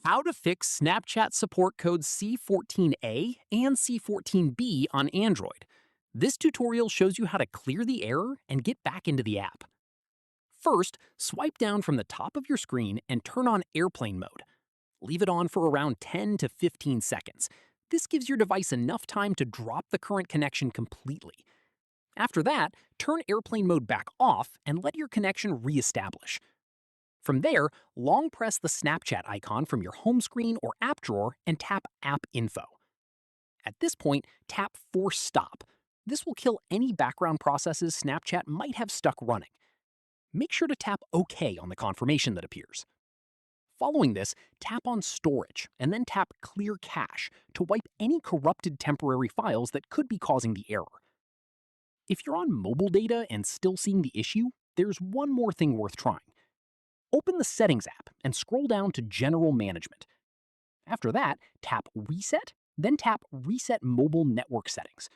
How to fix Snapchat support codes C14A and C14B on Android. This tutorial shows you how to clear the error and get back into the app. First, swipe down from the top of your screen and turn on airplane mode. Leave it on for around 10 to 15 seconds. This gives your device enough time to drop the current connection completely. After that, turn airplane mode back off and let your connection reestablish. From there, long press the Snapchat icon from your home screen or app drawer and tap App Info. At this point, tap Force Stop. This will kill any background processes Snapchat might have stuck running. Make sure to tap OK on the confirmation that appears. Following this, tap on Storage and then tap Clear Cache to wipe any corrupted temporary files that could be causing the error. If you're on mobile data and still seeing the issue, there's one more thing worth trying. Open the Settings app and scroll down to General Management. After that, tap Reset, then tap Reset Mobile Network Settings.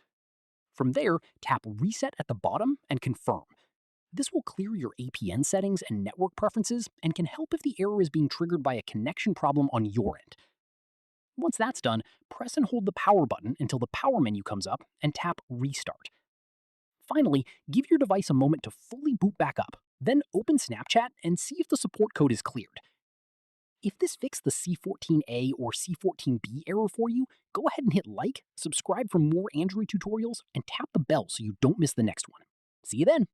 From there, tap Reset at the bottom and confirm. This will clear your APN settings and network preferences and can help if the error is being triggered by a connection problem on your end. Once that's done, press and hold the power button until the power menu comes up and tap Restart. Finally, give your device a moment to fully boot back up, then open Snapchat and see if the support code is cleared. If this fixed the C14A or C14B error for you, go ahead and hit like, subscribe for more Android tutorials, and tap the bell so you don't miss the next one. See you then!